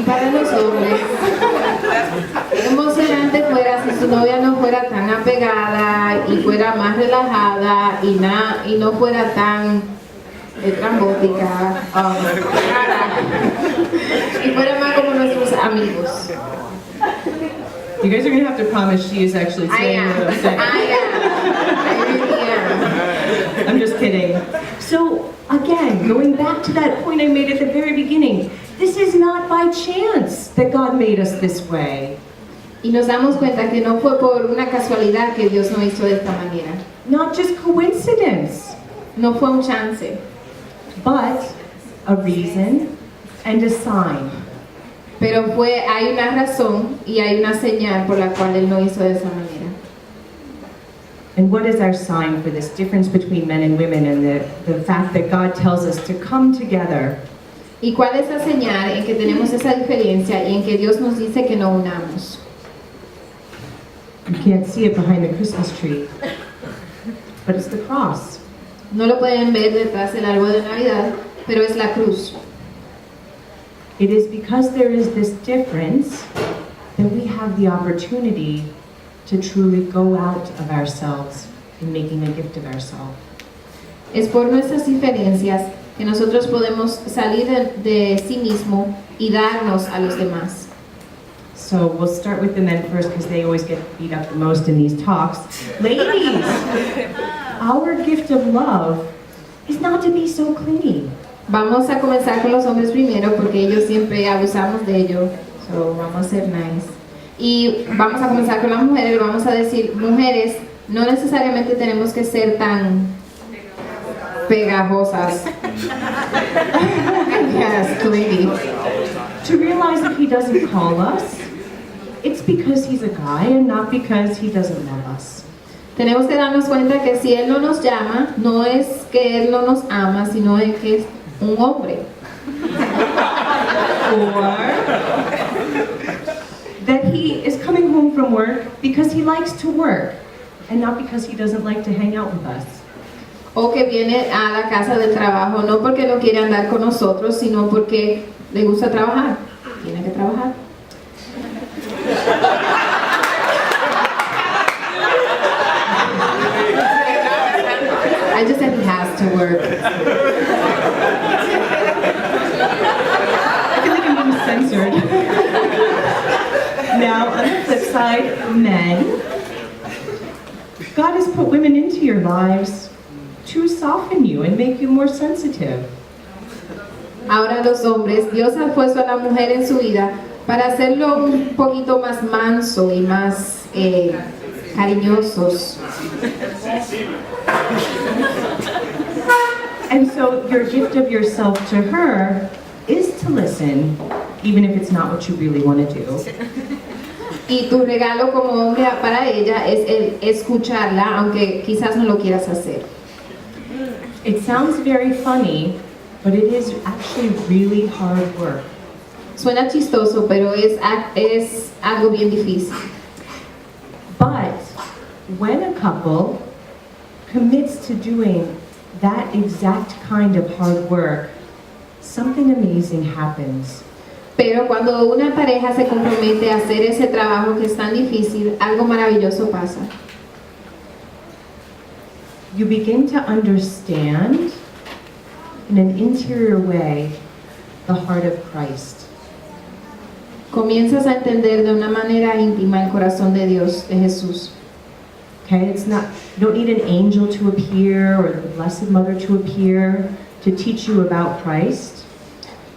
Y para los hombres, qué emocionante fuera si su novia no fuera tan apegada y fuera más relajada y no fuera tan estrambótica, y fuera más como nuestros amigos. You guys are going to have to promise she is actually saying what I'm saying. I really am. I'm just kidding. So, again, going back to that point I made at the very beginning, this is not by chance that God made us this way. Y nos damos cuenta que no fue por una casualidad que Dios nos hizo de esta manera. Not just coincidence. No fue un chance. But a reason and a sign. Pero hay una razón y hay una señal por la cual Él lo hizo de esa manera. And what is our sign for this difference between men and women and the fact that God tells us to come together? ¿Y cuál es la señal en que tenemos esa diferencia y en que Dios nos dice que nos unamos? You can't see it behind the Christmas tree, but it's the cross. No lo pueden ver detrás del árbol de Navidad, pero es la cruz. It is because there is this difference that we have the opportunity to truly go out of ourselves in making a gift of ourselves. Es por nuestras diferencias que nosotros podemos salir de sí mismo y darnos a los demás. So we'll start with the men first because they always get beat up the most in these talks. Ladies, our gift of love is not to be so clingy. Vamos a comenzar con los hombres primero porque ellos siempre abusamos de ello. So vamos a ser nice. Y vamos a comenzar con las mujeres. Vamos a decir, mujeres, no necesariamente tenemos que ser tan pegajosas. Yes, clingy. To realize that he doesn't call us, it's because he's a guy and not because he doesn't love us. Tenemos que darnos cuenta que si Él no nos llama, no es que Él no nos ama, sino es que es un hombre. Or that he is coming home from work because he likes to work and not because he doesn't like to hang out with us. O que viene a la casa del trabajo no porque no quiere andar con nosotros, sino porque le gusta trabajar. Tiene que trabajar. I just said he has to work. I feel like I'm being censored. Now, on the flip side, men, God has put women into your lives to soften you and make you more sensitive. Ahora los hombres, Dios ha puesto a la mujer en su vida para hacerlo un poquito más manso y más cariñosos. And so your gift of yourself to her is to listen, even if it's not what you really want to do. Y tu regalo como hombre para ella es el escucharla, aunque quizás no lo quieras hacer. It sounds very funny, but it is actually really hard work. Suena chistoso, pero es algo bien difícil. But when a couple commits to doing that exact kind of hard work, something amazing happens. Pero cuando una pareja se compromete a hacer ese trabajo que es tan difícil, algo maravilloso pasa. You begin to understand in an interior way the heart of Christ. Comienzas a entender de una manera íntima el corazón de Dios, de Jesús. Okay, it's not, you don't need an angel to appear or the Blessed Mother to appear to teach you about Christ.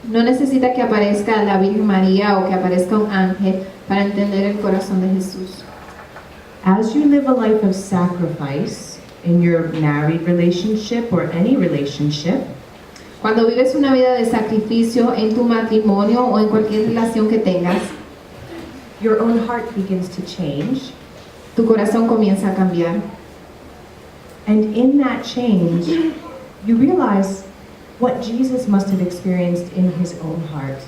No necesita que aparezca la Virgen María o que aparezca un ángel para entender el corazón de Jesús. As you live a life of sacrifice in your married relationship or any relationship, cuando vives una vida de sacrificio en tu matrimonio o en cualquier relación que tengas, your own heart begins to change. Tu corazón comienza a cambiar. And in that change, you realize what Jesus must have experienced in his own heart.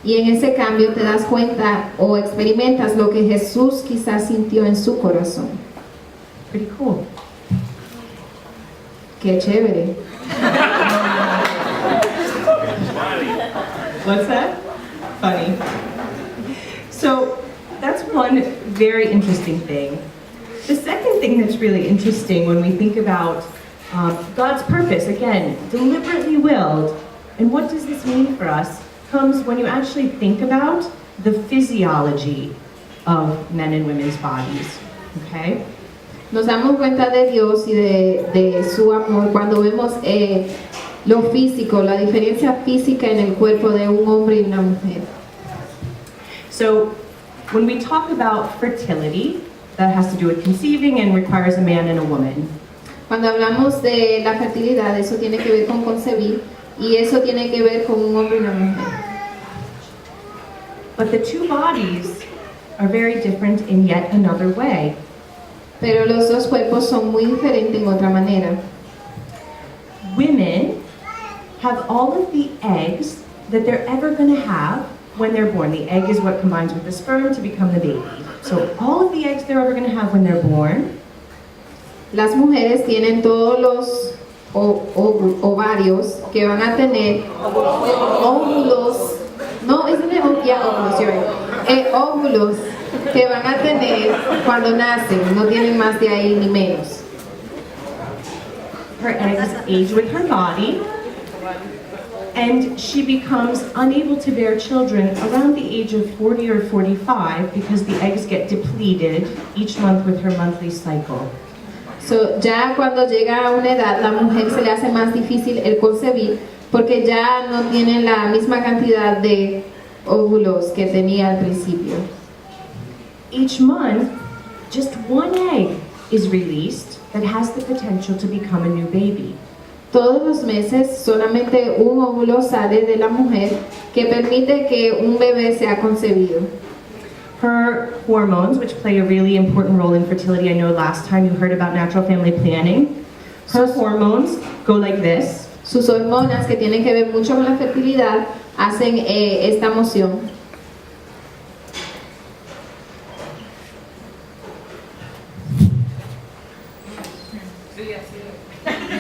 Y en ese cambio te das cuenta o experimentas lo que Jesús quizás sintió en su corazón. Pretty cool. Qué chévere. What's that? Funny. one very interesting thing. The second thing that's really interesting when we think about God's purpose, again, deliberately willed, and what does this mean for us, comes when you actually think about the physiology of men and women's bodies, okay? Nos damos cuenta de Dios y de su amor cuando vemos lo físico, la diferencia física en el cuerpo de un hombre y una mujer. So, when we talk about fertility, that has to do with conceiving and requires a man and a woman. Cuando hablamos de la fertilidad, eso tiene que ver con concebir y eso tiene que ver con un hombre y una mujer. But the two bodies are very different in yet another way. Pero los dos cuerpos son muy diferentes en otra manera. Women have all of the eggs that they're ever going to have when they're born. The egg is what combines with the sperm to become the baby. So all of the eggs they're ever going to have when they're born. Las mujeres tienen todos los ovarios que van a tener óvulos. No, isn't it? Yeah, óvulos, you're right. Óvulos que van a tener cuando nacen, no tienen más de ahí ni menos. Her eggs age with her body, and she becomes unable to bear children around the age of 40 or 45 because the eggs get depleted each month with her monthly cycle. So, ya cuando llega a una edad, la mujer se le hace más difícil el concebir porque ya no tiene la misma cantidad de óvulos que tenía al principio. Each month, just one egg is released that has the potential to become a new baby. Todos los meses solamente un óvulo sale de la mujer que permite que un bebé sea concebido. Her hormones, which play a really important role in fertility, I know last time you heard about natural family planning. Her hormones go like this. Sus hormonas, que tienen que ver mucho con la fertilidad, hacen esta moción.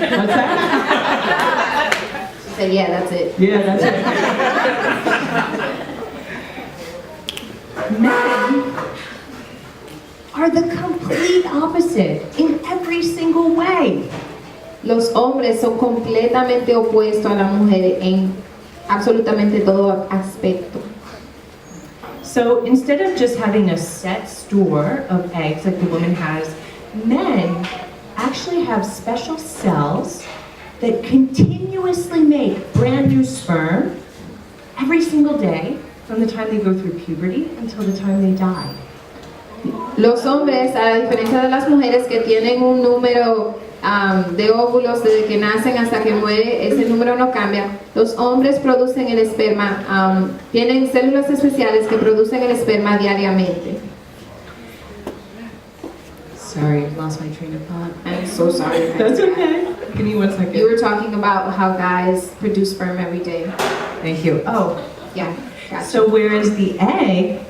What's that? She said, yeah, that's it. Yeah, that's it. Men are the complete opposite in every single way. Los hombres son completamente opuestos a la mujer en absolutamente todo aspecto. So instead of just having a set store of eggs like the woman has, men actually have special cells that continuously make brand new sperm every single day from the time they go through puberty until the time they die. Los hombres, a diferencia de las mujeres que tienen un número de óvulos desde que nacen hasta que muere, ese número no cambia. Los hombres producen el esperma, tienen células especiales que producen el esperma diariamente. Sorry, lost my train of thought. I'm so sorry. That's okay. Give me 1 second. You were talking about how guys produce sperm every day. Thank you. Oh, Yeah, gotcha. so whereas the egg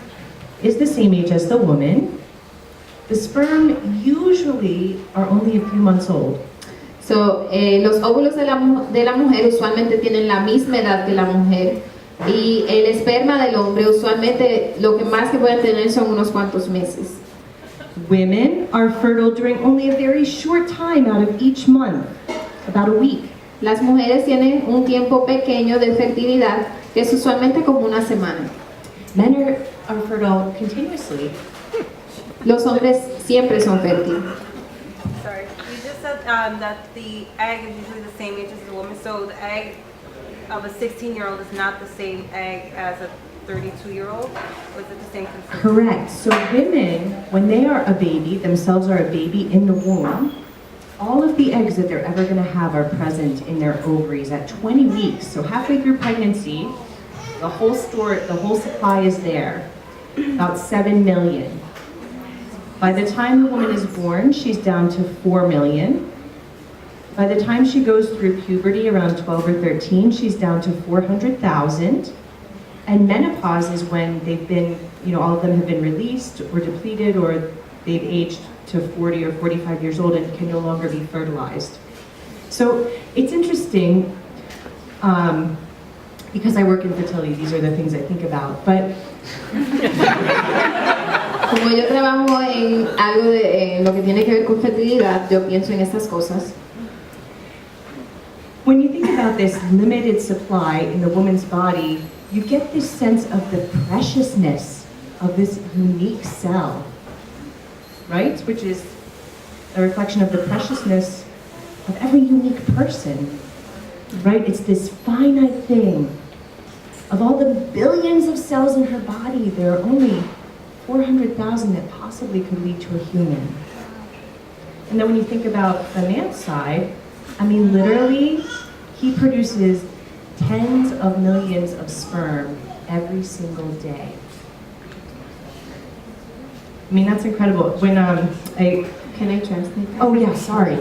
is the same age as the woman, the sperm usually are only a few months old. So, los óvulos de la mujer usualmente tienen la misma edad que la mujer y el esperma del hombre usualmente lo que más que pueden tener son unos cuantos meses. Women are fertile during only a very short time out of each month, about a week. Las mujeres tienen un tiempo pequeño de fertilidad que es usualmente como una semana. Men are fertile continuously. Los hombres siempre son fértiles. Sorry, you just said that the egg is usually the same age as the woman, so the egg of a 16-year-old is not the same egg as a 32-year-old? Or is it the same consistency? Correct. So women, when they are a baby, themselves are a baby in the womb, all of the eggs that they're ever going to have are present in their ovaries at 20 weeks. So halfway through pregnancy, the whole supply is there, about 7 million. By the time the woman is born, she's down to 4 million. By the time she goes through puberty, around 12 or 13, she's down to 400,000. And menopause is when they've been, all of them have been released or depleted, or they've aged to 40 or 45 years old and can no longer be fertilized. So it's interesting, because I work in fertility, these are the things I think about. But Como yo trabajo en algo de en lo que tiene que ver con fertilidad, yo pienso en estas cosas. When you think about this limited supply in the woman's body, you get this sense of the preciousness of this unique cell, right? Which is a reflection of the preciousness of every unique person, right? It's this finite thing. Of all the billions of cells in her body, there are only 400,000 that possibly could lead to a human. And then when you think about the man's side, I mean, literally, he produces tens of millions of sperm every single day. I mean, that's incredible. When Can I translate? oh yeah, sorry.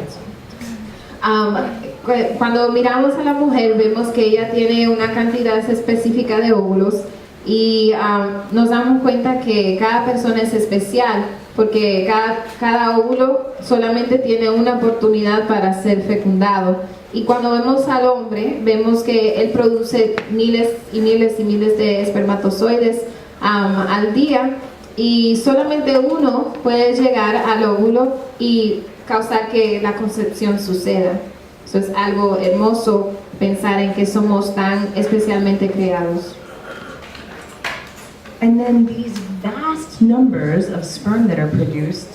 Cuando miramos a la mujer vemos que ella tiene una cantidad específica de óvulos y nos damos cuenta que cada persona es especial porque cada óvulo solamente tiene una oportunidad para ser fecundado. Y cuando vemos al hombre, vemos que él produce miles y miles y miles de espermatozoides al día y solamente uno puede llegar al óvulo y causar que la concepción suceda. Eso es algo hermoso pensar en que somos tan especialmente creados. And then these vast numbers of sperm that are produced,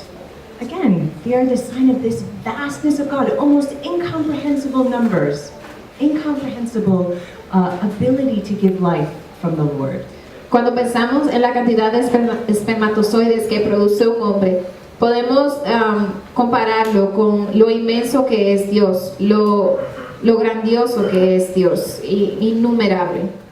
again, they are the sign of this vastness of God, almost incomprehensible numbers, incomprehensible ability to give life from the Lord. Cuando pensamos en la cantidad de espermatozoides que produce un hombre, podemos compararlo con lo inmenso que es Dios, lo grandioso que es Dios, innumerable.